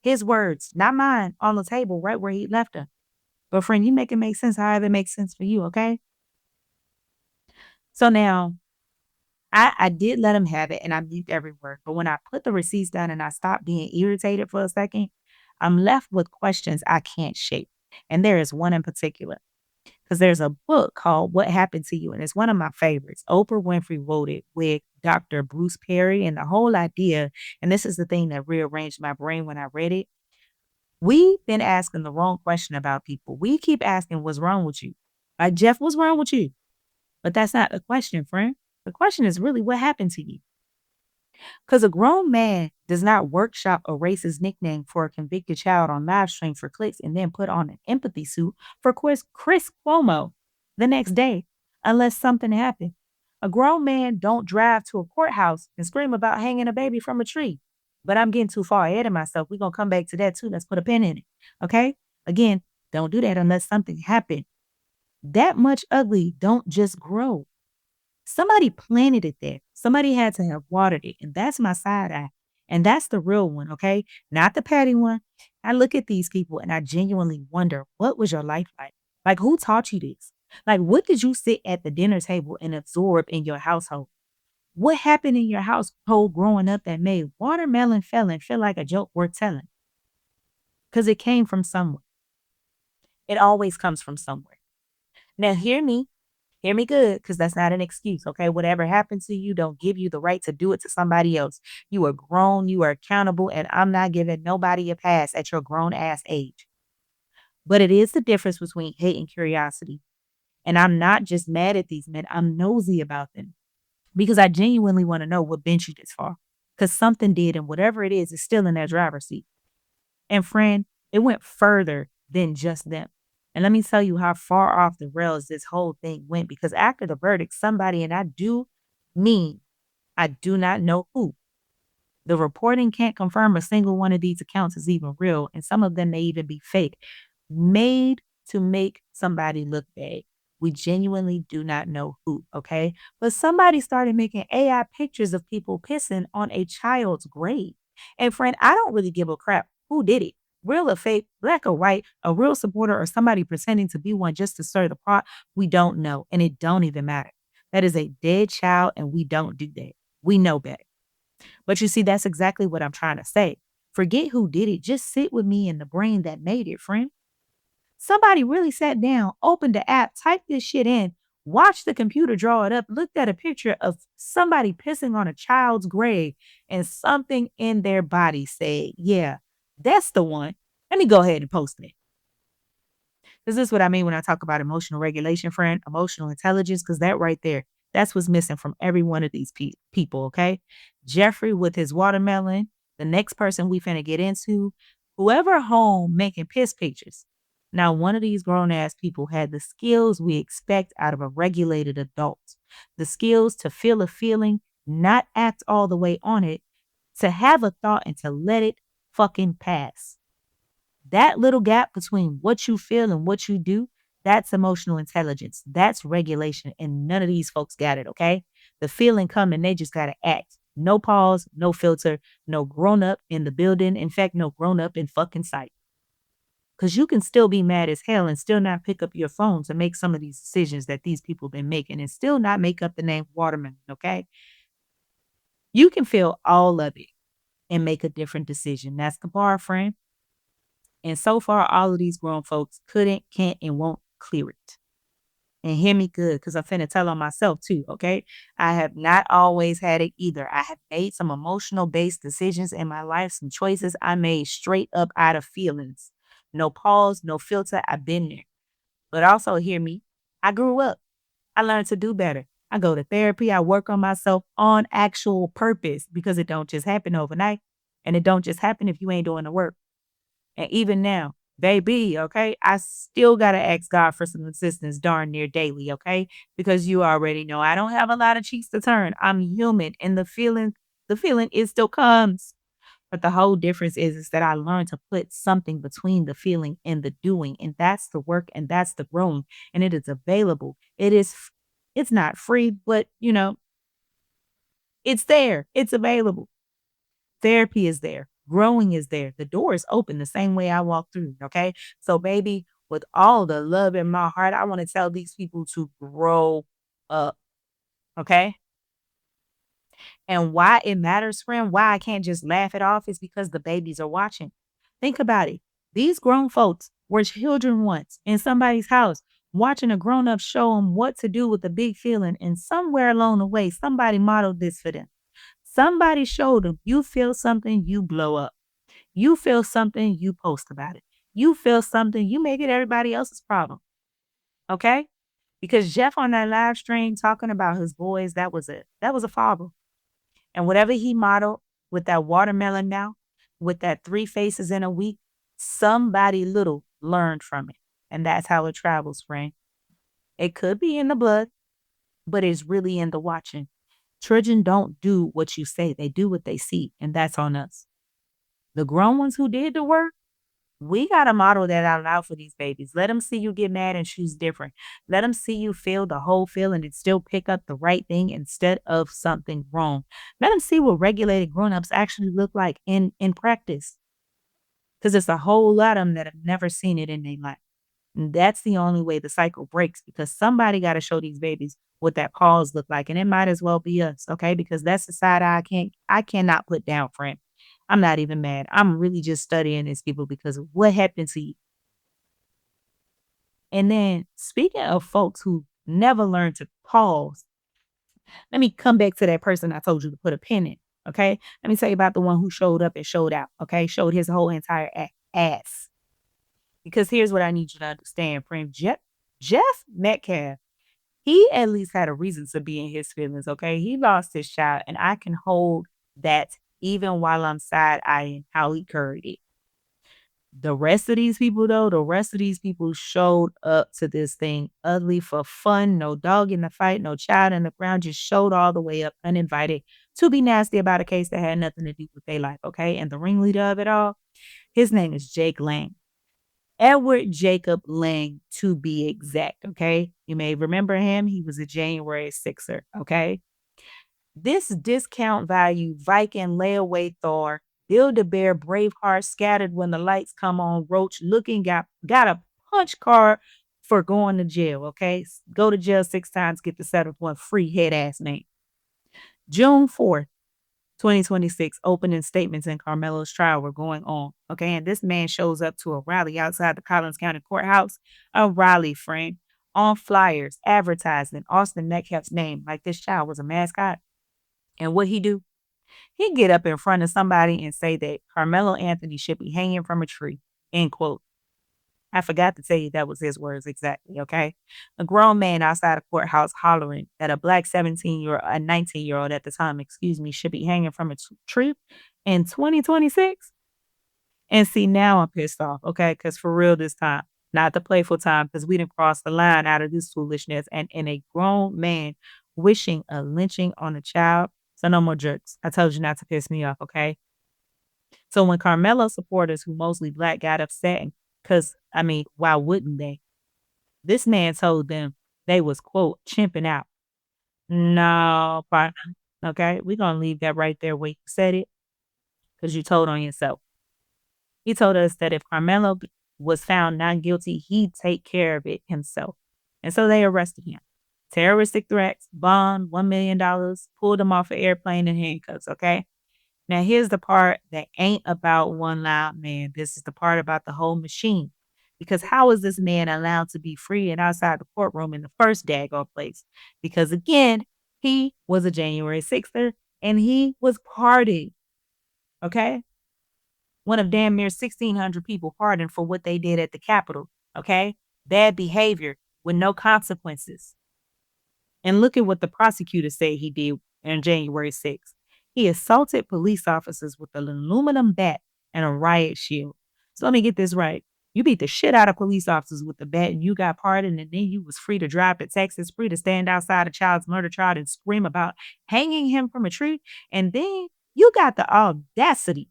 his words, not mine, on the table right where he left them. But friend, you make it make sense however it makes sense for you, okay? So now I did let him have it and I mute every word. But when I put the receipts down and I stopped being irritated for a second, I'm left with questions I can't shake. And there is one in particular because there's a book called What Happened to You? And it's one of my favorites. Oprah Winfrey wrote it with Dr. Bruce Perry. And the whole idea, and this is the thing that rearranged my brain when I read it, we've been asking the wrong question about people. We keep asking, what's wrong with you? Like, Jeff, what's wrong with you? But that's not the question, friend. The question is really what happened to you? Because a grown man does not workshop a racist nickname for a convicted child on live stream for clicks and then put on an empathy suit for Chris Cuomo the next day, unless something happened. A grown man don't drive to a courthouse and scream about hanging a baby from a tree. But I'm getting too far ahead of myself. We're going to come back to that too. Let's put a pin in it. Okay? Again, don't do that unless something happened. That much ugly don't just grow. Somebody planted it there. Somebody had to have watered it. And that's my side eye. And that's the real one, okay? Not the petty one. I look at these people and I genuinely wonder, what was your life like? Like, who taught you this? Like, what did you sit at the dinner table and absorb in your household? What happened in your household growing up that made watermelon felon feel like a joke worth telling? Because it came from somewhere. It always comes from somewhere. Now, hear me. Hear me good, because that's not an excuse, okay? Whatever happened to you don't give you the right to do it to somebody else. You are grown, you are accountable, and I'm not giving nobody a pass at your grown ass age. But it is the difference between hate and curiosity. And I'm not just mad at these men, I'm nosy about them because I genuinely want to know what bent you this far. Because something did, and whatever it is still in their driver's seat. And friend, it went further than just them. And let me tell you how far off the rails this whole thing went because after the verdict, somebody, and I do not know who, The reporting can't confirm a single one of these accounts is even real, and some of them may even be fake, made to make somebody look bad. We genuinely do not know who, okay? But somebody started making AI pictures of people pissing on a child's grave. And friend, I don't really give a crap who did it. Real or fake, black or white, a real supporter or somebody pretending to be one just to stir the pot, we don't know. And it don't even matter. That is a dead child, and we don't do that. We know better. But you see, that's exactly what I'm trying to say. Forget who did it. Just sit with me in the brain that made it, friend. Somebody really sat down, opened the app, typed this shit in, watched the computer draw it up, looked at a picture of somebody pissing on a child's grave, and something in their body said, yeah, that's the one. Let me go ahead and post it. This is what I mean when I talk about emotional regulation, friend, emotional intelligence, because that right there, that's what's missing from every one of these people, okay? Jeffrey with his watermelon, the next person we finna get into, whoever home making piss pictures. Now, one of these grown ass people had the skills we expect out of a regulated adult, the skills to feel a feeling, not act all the way on it, to have a thought and to let it fucking pass. That little gap between what you feel and what you do, that's emotional intelligence. That's regulation. And none of these folks got it, okay? The feeling come and they just got to act. No pause, no filter, no grown up in the building. In fact, no grown up in fucking sight. Because you can still be mad as hell and still not pick up your phone to make some of these decisions that these people been making and still not make up the name Waterman, okay? You can feel all of it and make a different decision. That's the bar, friend. And so far, all of these grown folks couldn't, can't, and won't clear it. And hear me good, because I'm finna tell on myself too, okay? I have not always had it either. I have made some emotional based decisions in my life, some choices I made straight up out of feelings. No pause, no filter. I've been there. But also, hear me, I grew up. I learned to do better. I go to therapy. I work on myself on actual purpose because it don't just happen overnight. And it don't just happen if you ain't doing the work. And even now, baby, okay, I still got to ask God for some assistance darn near daily, okay? Because you already know I don't have a lot of cheeks to turn. I'm human and the feeling it still comes. But the whole difference is that I learned to put something between the feeling and the doing. And that's the work and that's the growing. And it is available. It's not free, but it's there. It's available. Therapy is there. Growing is there. The door is open the same way I walk through. Okay. So, baby, with all the love in my heart, I want to tell these people to grow up. Okay. And why it matters, friend, why I can't just laugh it off is because the babies are watching. Think about it. These grown folks were children once in somebody's house, watching a grown up show them what to do with a big feeling. And somewhere along the way, somebody modeled this for them. Somebody showed them you feel something, you blow up. You feel something, you post about it. You feel something, you make it everybody else's problem. Okay? Because Jeff on that live stream talking about his boys, that was a father. And whatever he modeled with that watermelon now, with that 3 faces in a week, somebody little learned from it. And that's how it travels, friend. It could be in the blood, but it's really in the watching. Children don't do what you say, they do what they see, and that's on us. The grown ones who did the work, we got to model that out loud for these babies. Let them see you get mad and choose different. Let them see you feel the whole feeling and still pick up the right thing instead of something wrong. Let them see what regulated grown-ups actually look like in practice. Because it's a whole lot of them that have never seen it in their life. And that's the only way the cycle breaks because somebody got to show these babies what that pause look like. And it might as well be us, okay? Because that's the side I cannot put down, friend. I'm not even mad. I'm really just studying these people because of what happened to you. And then speaking of folks who never learned to pause, let me come back to that person I told you to put a pin in. Okay. Let me tell you about the one who showed up and showed out. Okay. Showed his whole entire ass. Because here's what I need you to understand, friend. Jeff Metcalf, he at least had a reason to be in his feelings. Okay. He lost his child, and I can hold that even while I'm side eyeing how he carried it. The rest of these people, though, the rest of these people showed up to this thing ugly for fun. No dog in the fight, no child in the ground, just showed all the way up uninvited to be nasty about a case that had nothing to do with their life, okay? And the ringleader of it all, his name is Jake Lang. Edward Jacob Lang, to be exact, okay? You may remember him. He was a January 6er, okay? This discount value Viking layaway Thor, Build-A-Bear Braveheart scattered when the lights come on, Roach looking got a punch card for going to jail, okay? Go to jail 6 times, get the 7th one free head ass name. June 4th, 2026, opening statements in Carmelo's trial were going on. Okay, and this man shows up to a rally outside the Collins County Courthouse, a rally, friend, on flyers, advertising Austin Metcalf's name like this child was a mascot. And what he do? He get up in front of somebody and say that Carmelo Anthony should be hanging from a tree, end quote. I forgot to tell you that was his words exactly, okay? A grown man outside a courthouse hollering that a black 17-year-old, a 19-year-old at the time, excuse me, should be hanging from a tree in 2026. And see, now I'm pissed off, okay? Because for real this time, not the playful time, because we didn't cross the line out of this foolishness. And in a grown man wishing a lynching on a child. So no more jerks. I told you not to piss me off, okay? So when Carmelo supporters, who mostly black, got upset, because, I mean, why wouldn't they? This man told them they was, quote, chimping out. No, partner. Okay, we're going to leave that right there where you said it because you told on yourself. He told us that if Carmelo was found not guilty, he'd take care of it himself. And so they arrested him. Terroristic threats, bond, $1 million, pulled him off an airplane in handcuffs, okay? Now, here's the part that ain't about one loud man. This is the part about the whole machine. Because how is this man allowed to be free and outside the courtroom in the first daggone place? Because again, he was a January 6er and he was partying. Okay? One of damn near 1,600 people pardoned for what they did at the Capitol. Okay? Bad behavior with no consequences. And look at what the prosecutor said he did on January 6th. He assaulted police officers with an aluminum bat and a riot shield. So let me get this right. You beat the shit out of police officers with the bat and you got pardoned and then you was free to drive to Texas, free to stand outside a child's murder trial and scream about hanging him from a tree. And then you got the audacity,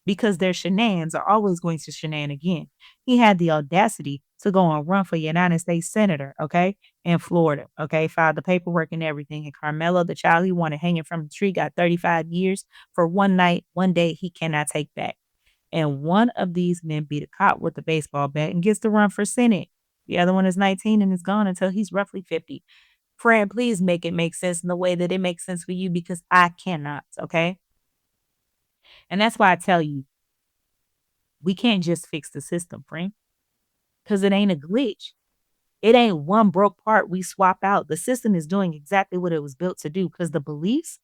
because their shenanigans are always going to shenan again. He had the audacity to go and run for United States Senator, okay, in Florida, okay, filed the paperwork and everything. And Carmelo, the child he wanted hanging from the tree, got 35 years for one night, one day he cannot take back. And one of these men beat a cop with a baseball bat and gets to run for Senate. The other one is 19 and is gone until he's roughly 50. Friend, please make it make sense in the way that it makes sense for you because I cannot, okay? And that's why I tell you, we can't just fix the system, friend, because it ain't a glitch. It ain't one broke part we swap out. The system is doing exactly what it was built to do because the beliefs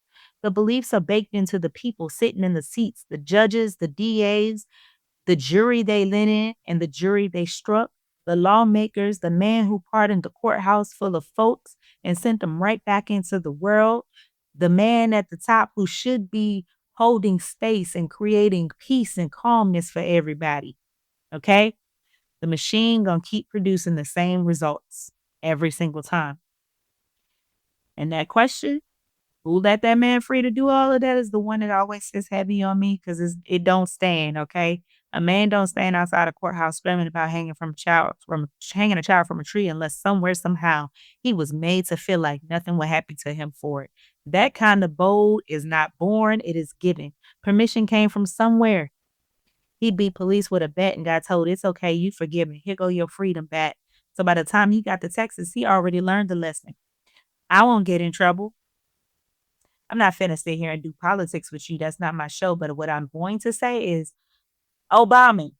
are baked into the people sitting in the seats, the judges, the DAs, the jury they let in and the jury they struck, the lawmakers, the man who pardoned the courthouse full of folks and sent them right back into the world, the man at the top who should be holding space and creating peace and calmness for everybody. Okay? The machine gonna keep producing the same results every single time. And that question, who let that man free to do all of that, is the one that always sits heavy on me because it don't stand, okay? A man don't stand outside a courthouse screaming about hanging a child from a tree unless somewhere, somehow, he was made to feel like nothing would happen to him for it. That kind of bold is not born, it is given. Permission came from somewhere. He beat police with a bat and got told, it's okay, you forgive me. Here go your freedom bat. So by the time he got to Texas, he already learned the lesson. I won't get in trouble. I'm not finna sit here and do politics with you. That's not my show. But what I'm going to say is, Obama,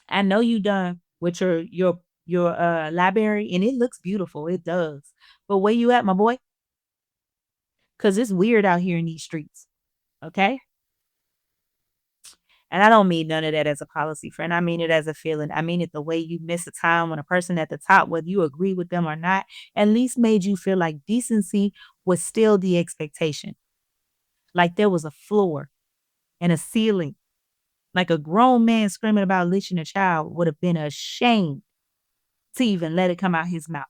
I know you done with your library and it looks beautiful. It does. But where you at, my boy? Because it's weird out here in these streets. Okay? And I don't mean none of that as a policy, friend. I mean it as a feeling. I mean it the way you miss a time when a person at the top, whether you agree with them or not, at least made you feel like decency was still the expectation. Like there was a floor and a ceiling. Like a grown man screaming about lynching a child would have been ashamed to even let it come out his mouth.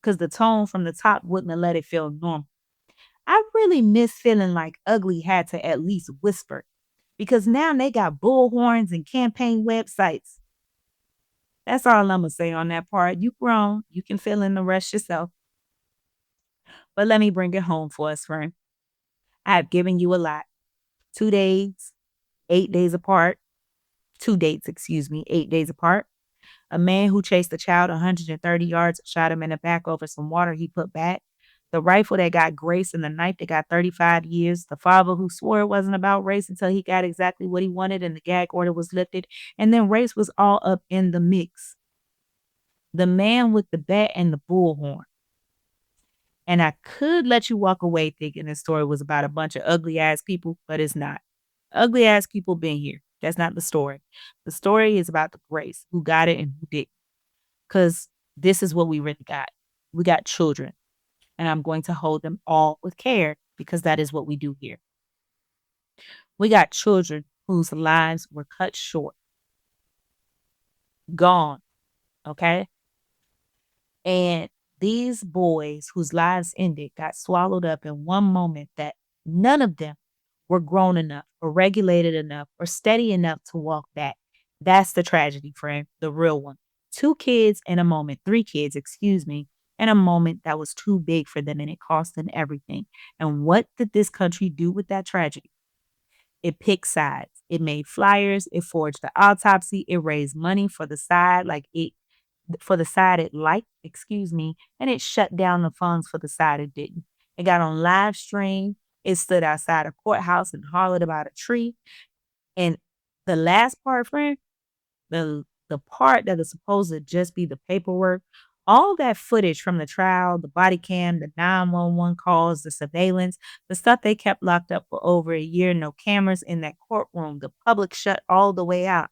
Because the tone from the top wouldn't have let it feel normal. I really miss feeling like Ugly had to at least whisper because now they got bullhorns and campaign websites. That's all I'm going to say on that part. You grown. You can fill in the rest yourself. But let me bring it home for us, friend. I have given you a lot. 2 days, 8 days apart. 2 dates, excuse me, 8 days apart. A man who chased a child 130 yards and shot him in the back over some water he put back. The rifle that got Grace and the knife that got 35 years. The father who swore it wasn't about race until he got exactly what he wanted and the gag order was lifted. And then race was all up in the mix. The man with the bat and the bullhorn. And I could let you walk away thinking this story was about a bunch of ugly ass people, but it's not. Ugly ass people been here. That's not the story. The story is about the Grace, who got it and who didn't. Because this is what we really got. We got children, and I'm going to hold them all with care because that is what we do here. We got children whose lives were cut short, gone, okay? And these boys whose lives ended got swallowed up in one moment that none of them were grown enough or regulated enough or steady enough to walk back. That's the tragedy, friend, the real one. 2 kids in a moment, 3 kids, excuse me, in a moment that was too big for them and it cost them everything. And what did this country do with that tragedy? It picked sides. It made flyers. It forged the autopsy. It raised money for the side it liked, excuse me, and it shut down the funds for the side it didn't. It got on live stream. It stood outside a courthouse and hollered about a tree. And the last part, friend, the part that is supposed to just be the paperwork, all that footage from the trial, the body cam, the 911 calls, the surveillance, the stuff they kept locked up for over a year, no cameras in that courtroom, the public shut all the way out.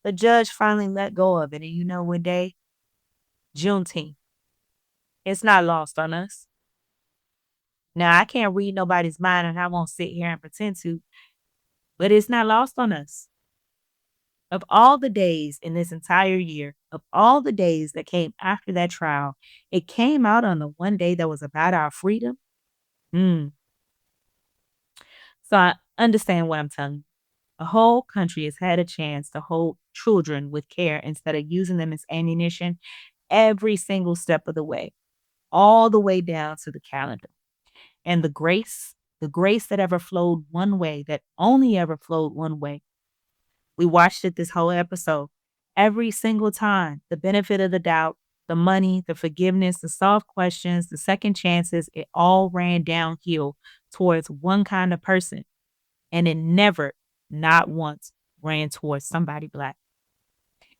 The judge finally let go of it. And you know what day? Juneteenth. It's not lost on us. Now, I can't read nobody's mind and I won't sit here and pretend to, but it's not lost on us. Of all the days in this entire year, of all the days that came after that trial, it came out on the one day that was about our freedom. Mm. So I understand what I'm telling you. A whole country has had a chance to hold children with care instead of using them as ammunition every single step of the way, all the way down to the calendar. And the grace that ever flowed one way, that only ever flowed one way. We watched it this whole episode. Every single time, the benefit of the doubt, the money, the forgiveness, the soft questions, the second chances, it all ran downhill towards one kind of person. And it never, not once, ran towards somebody black.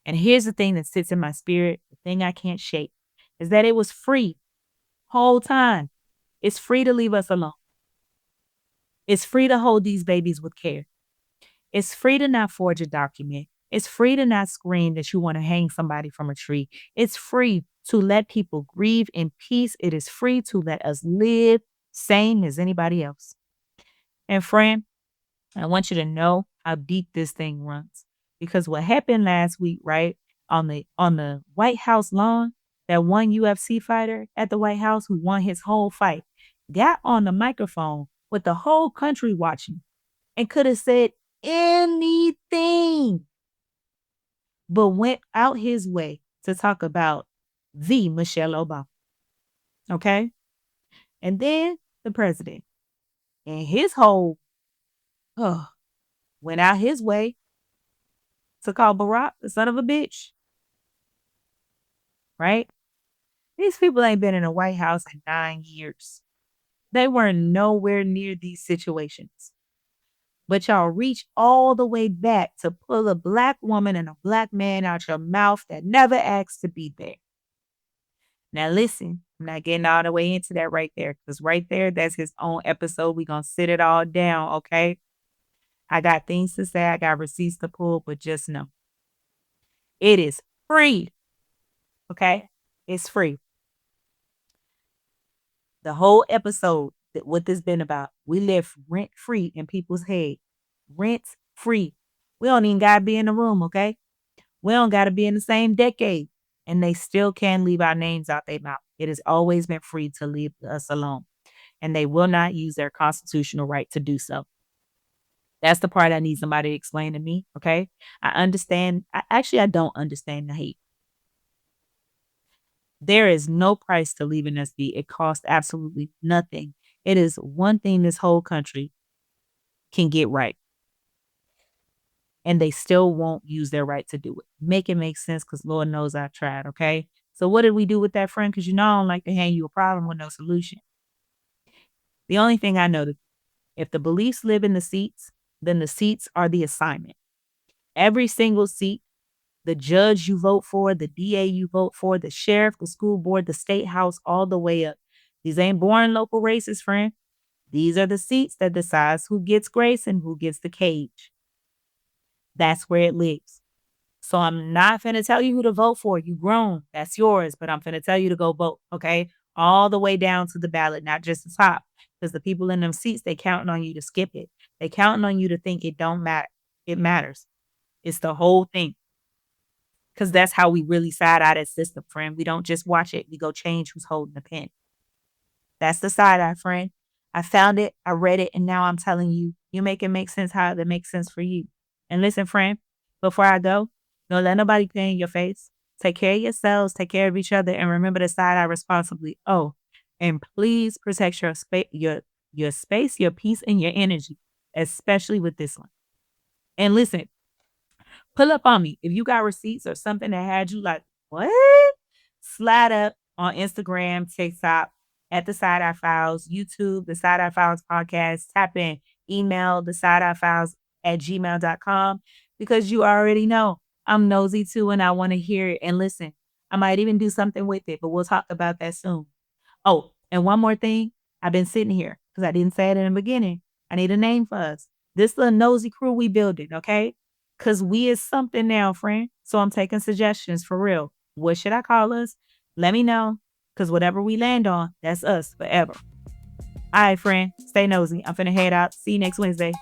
And here's the thing that sits in my spirit, the thing I can't shake, is that it was free whole time. It's free to leave us alone. It's free to hold these babies with care. It's free to not forge a document. It's free to not scream that you want to hang somebody from a tree. It's free to let people grieve in peace. It is free to let us live same as anybody else. And friend, I want you to know how deep this thing runs. Because what happened last week, right, on the White House lawn, that one UFC fighter at the White House who won his whole fight, got on the microphone with the whole country watching and could have said anything, but went out his way to talk about the Michelle Obama. Okay? And then the president and his whole went out his way to call Barack the son of a bitch. Right? These people ain't been in the White House in 9 years. They were nowhere near these situations. But y'all reach all the way back to pull a black woman and a black man out your mouth that never asked to be there. Now listen, I'm not getting all the way into that right there, because right there, that's his own episode. We're going to sit it all down, okay? I got things to say. I got receipts to pull, but just know it is free, okay? It's free. The whole episode, what this been about, we live rent free in people's head. Rent free. We don't even got to be in the room, okay? We don't got to be in the same decade. And they still can leave our names out their mouth. It has always been free to leave us alone. and they will not use their constitutional right to do so. That's the part I need somebody to explain to me, okay? I understand. I don't understand the hate. There is no price to leaving us be. It costs absolutely nothing. It is one thing this whole country can get right, and they still won't use their right to do it. Make it make sense because Lord knows I tried, okay? So what did we do with that friend? Because you know I don't like to hand you a problem with no solution. The only thing I know, if the beliefs live in the seats, then the seats are the assignment. Every single seat, the judge you vote for, the DA you vote for, the sheriff, the school board, the state house, all the way up. These ain't boring local races, friend. These are the seats that decides who gets grace and who gets the cage. That's where it lives. So I'm not finna tell you who to vote for. You grown. That's yours. But I'm finna tell you to go vote, okay? All the way down to the ballot, not just the top. Because the people in them seats, they counting on you to skip it. They counting on you to think it don't matter. It matters. It's the whole thing. Because that's how we really side eye that system, friend. We don't just watch it. We go change who's holding the pen. That's the side eye, friend. I found it, I read it, and now I'm telling you, you make it make sense how it makes sense for you. And listen, friend, before I go, don't let nobody play in your face. Take care of yourselves, take care of each other, and remember to side eye responsibly. Oh, and please protect your space, your space, your peace, and your energy, especially with this one. And listen, pull up on me. If you got receipts or something that had you like, what? Slide up on Instagram, TikTok, at the Side Eye Files, YouTube, the Side Eye Files podcast, tap in, email the Side Eye Files at gmail.com because you already know I'm nosy too and I want to hear it and listen. I might even do something with it, but we'll talk about that soon. Oh, and one more thing. I've been sitting here because I didn't say it in the beginning. I need a name for us. This little nosy crew we building, okay? Because we is something now, friend. So I'm taking suggestions for real. What should I call us? Let me know. Because whatever we land on, that's us forever. All right, friend. Stay nosy. I'm finna head out. See you next Wednesday.